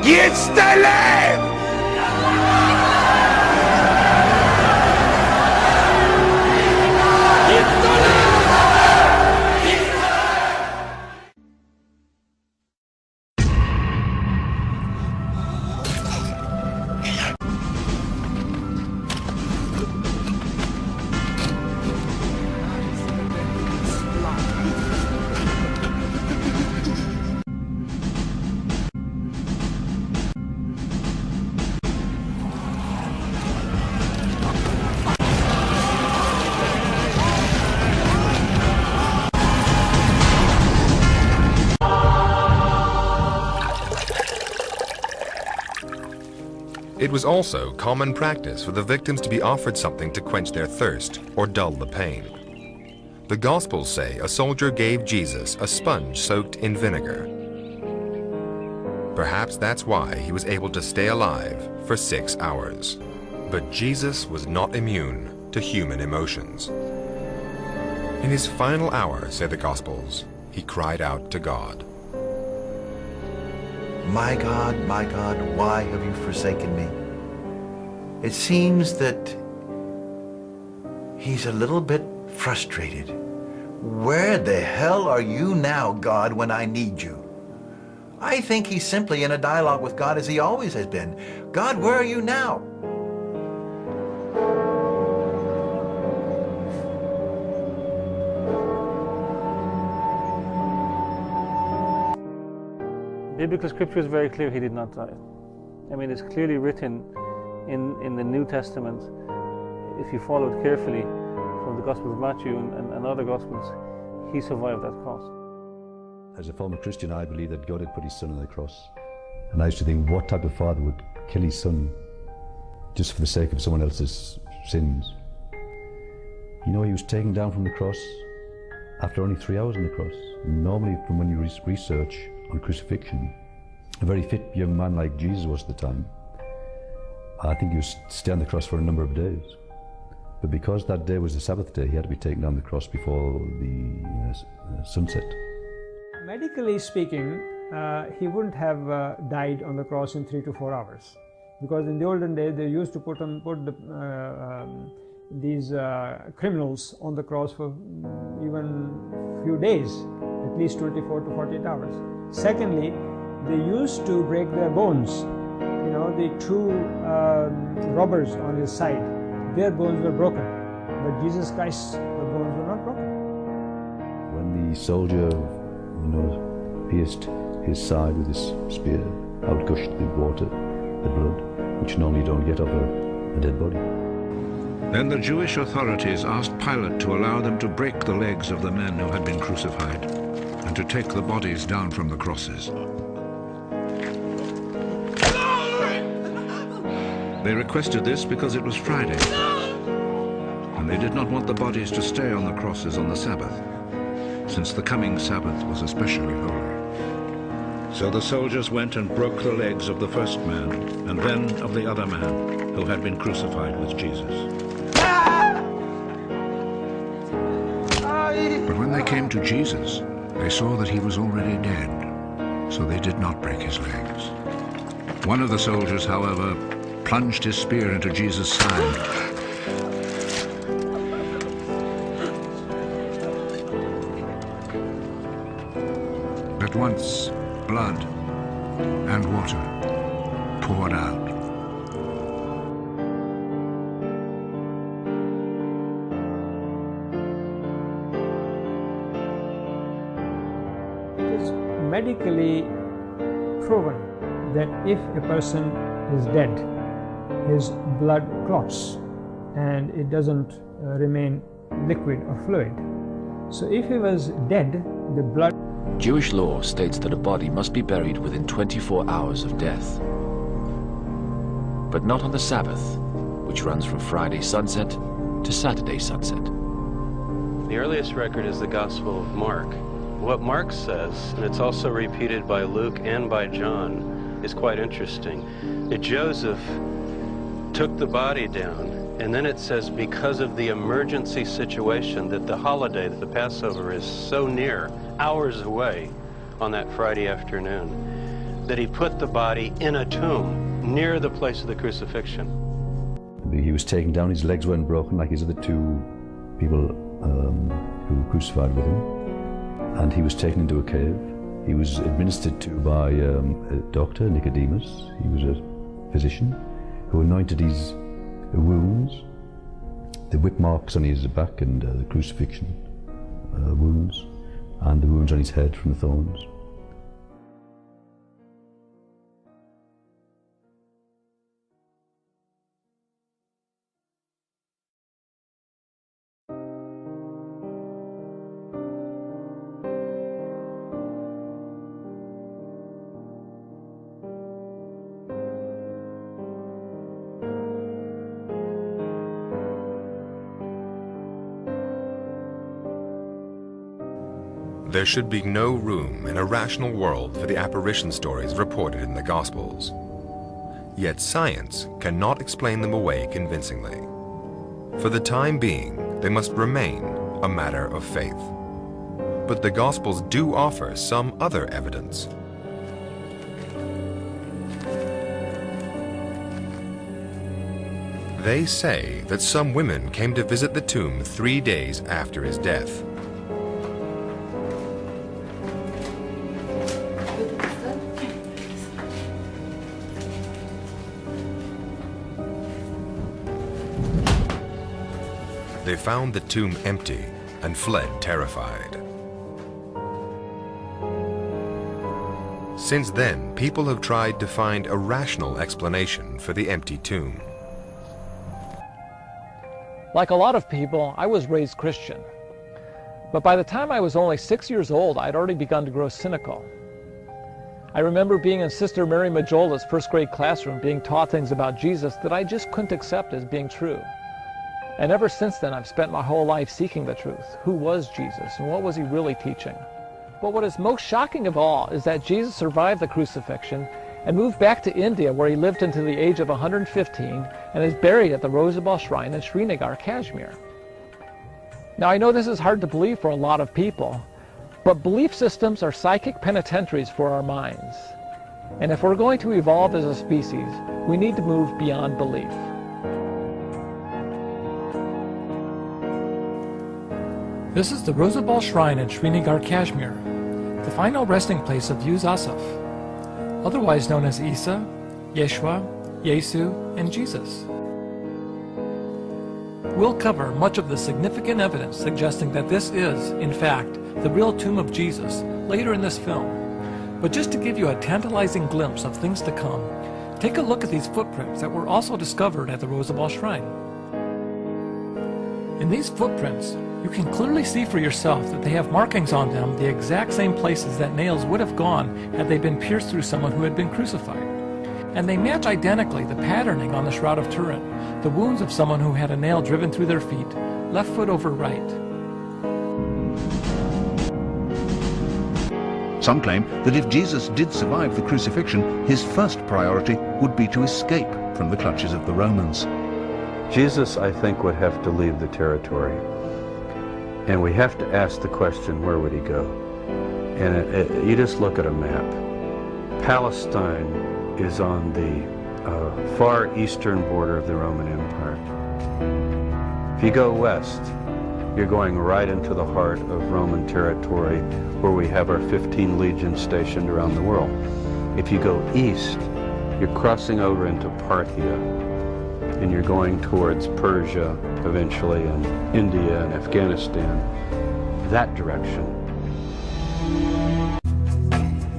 Jetzt lebt! It was also common practice for the victims to be offered something to quench their thirst or dull the pain. The Gospels say a soldier gave Jesus a sponge soaked in vinegar. Perhaps that's why he was able to stay alive for 6 hours. But Jesus was not immune to human emotions. In his final hour, say the Gospels, he cried out to God. My God, why have you forsaken me? It seems that he's a little bit frustrated. Where the hell are you now, God, when I need you? I think he's simply in a dialogue with God as he always has been. God, where are you now? Biblical scripture is very clear, he did not die. I mean, it's clearly written in the New Testament, if you follow it carefully from the Gospel of Matthew and other Gospels, he survived that cross. As a former Christian, I believe that God had put his son on the cross. And I used to think, what type of father would kill his son just for the sake of someone else's sins? You know, he was taken down from the cross after only 3 hours on the cross. Normally, from when you research on crucifixion, a very fit young man like Jesus was at the time, I think he was stay on the cross for a number of days. But because that day was the Sabbath day, he had to be taken down the cross before the sunset. Medically speaking, he wouldn't have died on the cross in 3 to 4 hours, because in the olden days they used to put these criminals on the cross for even few days, at least 24 to 48 hours. Secondly, they used to break their bones. You know, the 2 robbers on his side, their bones were broken, but Jesus Christ's bones were not broken. When the soldier, pierced his side with his spear, out gushed the water, the blood, which normally you don't get off a dead body. Then the Jewish authorities asked Pilate to allow them to break the legs of the men who had been crucified and to take the bodies down from the crosses. They requested this because it was Friday, and they did not want the bodies to stay on the crosses on the Sabbath, since the coming Sabbath was especially holy. So the soldiers went and broke the legs of the first man, and then of the other man who had been crucified with Jesus. But when they came to Jesus, they saw that he was already dead, so they did not break his legs. One of the soldiers, however, plunged his spear into Jesus' side. At once, blood and water poured out. It is medically proven that if a person is dead, his blood clots and it doesn't remain liquid or fluid. So if he was dead, the blood... Jewish law states that a body must be buried within 24 hours of death. But not on the Sabbath, which runs from Friday sunset to Saturday sunset. The earliest record is the Gospel of Mark. What Mark says, and it's also repeated by Luke and by John, is quite interesting. That Joseph took the body down, and then it says because of the emergency situation that the holiday, that the Passover is so near, hours away on that Friday afternoon, that he put the body in a tomb near the place of the crucifixion. He was taken down, his legs weren't broken like his other two people who were crucified with him, and he was taken into a cave. He was administered to by a doctor, Nicodemus. He was a physician who anointed his wounds, the whip marks on his back and the crucifixion wounds, and the wounds on his head from the thorns. There should be no room in a rational world for the apparition stories reported in the Gospels. Yet science cannot explain them away convincingly. For the time being, they must remain a matter of faith. But the Gospels do offer some other evidence. They say that some women came to visit the tomb 3 days after his death. They found the tomb empty and fled terrified. Since then, people have tried to find a rational explanation for the empty tomb. Like a lot of people, I was raised Christian. But by the time I was only 6 years old, I'd already begun to grow cynical. I remember being in Sister Mary Majola's first grade classroom being taught things about Jesus that I just couldn't accept as being true. And ever since then, I've spent my whole life seeking the truth. Who was Jesus, and what was he really teaching? But what is most shocking of all is that Jesus survived the crucifixion and moved back to India, where he lived until the age of 115 and is buried at the Rosabal Shrine in Srinagar, Kashmir. Now, I know this is hard to believe for a lot of people, but belief systems are psychic penitentiaries for our minds. And if we're going to evolve as a species, we need to move beyond belief. This is the Rosabal Shrine in Srinagar, Kashmir, the final resting place of Yus Asaf, otherwise known as Isa, Yeshua, Yesu, and Jesus. We'll cover much of the significant evidence suggesting that this is, in fact, the real tomb of Jesus later in this film. But just to give you a tantalizing glimpse of things to come, take a look at these footprints that were also discovered at the Rosabal Shrine. In these footprints, you can clearly see for yourself that they have markings on them the exact same places that nails would have gone had they been pierced through someone who had been crucified. And they match identically the patterning on the Shroud of Turin, the wounds of someone who had a nail driven through their feet, left foot over right. Some claim that if Jesus did survive the crucifixion, his first priority would be to escape from the clutches of the Romans. Jesus, I think, would have to leave the territory. And we have to ask the question, where would he go? And you just look at a map. Palestine is on the far eastern border of the Roman Empire. If you go west, you're going right into the heart of Roman territory, where we have our 15 legions stationed around the world. If you go east, you're crossing over into Parthia, and you're going towards Persia eventually, and India and Afghanistan, that direction.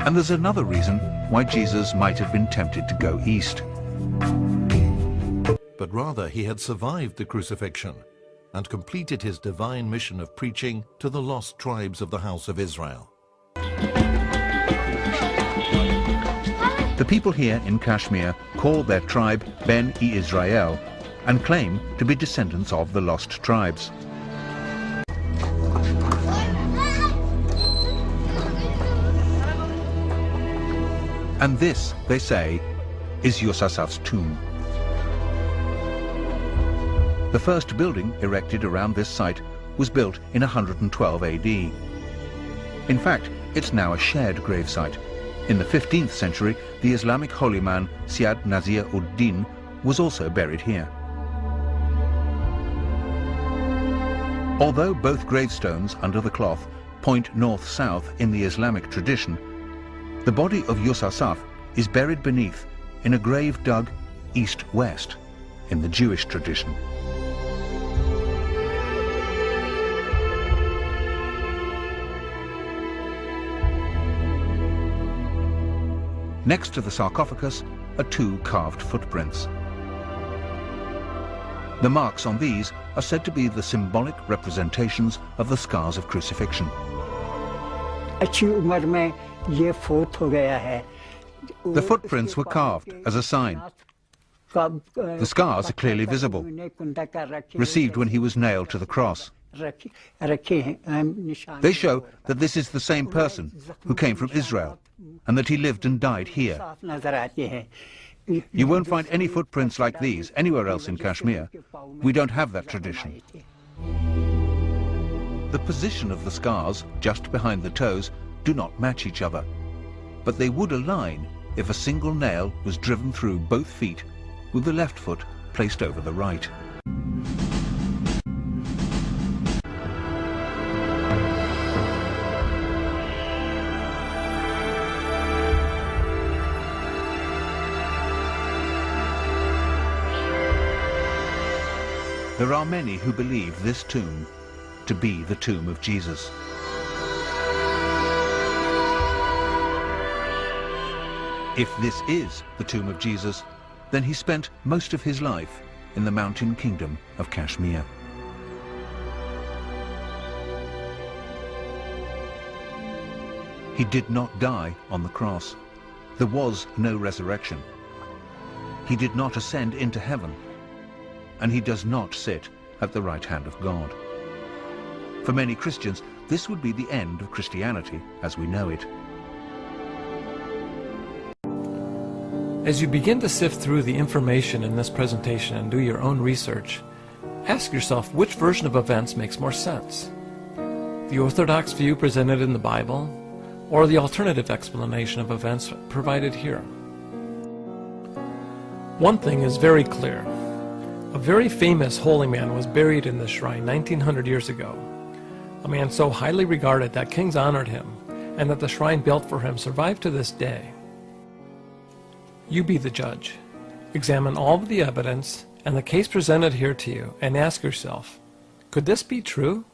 And there's another reason why Jesus might have been tempted to go east. But rather he had survived the crucifixion and completed his divine mission of preaching to the lost tribes of the house of Israel. The people here in Kashmir call their tribe Ben-e-Israel and claim to be descendants of the lost tribes. And this, they say, is Yus Asaf's tomb. The first building erected around this site was built in 112 AD. In fact, it's now a shared gravesite, In the 15th century, the Islamic holy man Syed Nazir ud-Din was also buried here. Although both gravestones under the cloth point north-south in the Islamic tradition, the body of Yusuf is buried beneath in a grave dug east-west in the Jewish tradition. Next to the sarcophagus are 2 carved footprints. The marks on these are said to be the symbolic representations of the scars of crucifixion. The footprints were carved as a sign. The scars are clearly visible, received when he was nailed to the cross. They show that this is the same person who came from Israel and that he lived and died here. You won't find any footprints like these anywhere else in Kashmir. We don't have that tradition. The position of the scars, just behind the toes, do not match each other, but they would align if a single nail was driven through both feet with the left foot placed over the right. There are many who believe this tomb to be the tomb of Jesus. If this is the tomb of Jesus, then he spent most of his life in the mountain kingdom of Kashmir. He did not die on the cross. There was no resurrection. He did not ascend into heaven, and he does not sit at the right hand of God. For many Christians, this would be the end of Christianity as we know it. As you begin to sift through the information in this presentation and do your own research, ask yourself which version of events makes more sense. The orthodox view presented in the Bible, or the alternative explanation of events provided here. One thing is very clear. A very famous holy man was buried in this shrine 1900 years ago. A man so highly regarded that kings honored him, and that the shrine built for him survived to this day. You be the judge. Examine all of the evidence and the case presented here to you and ask yourself, could this be true?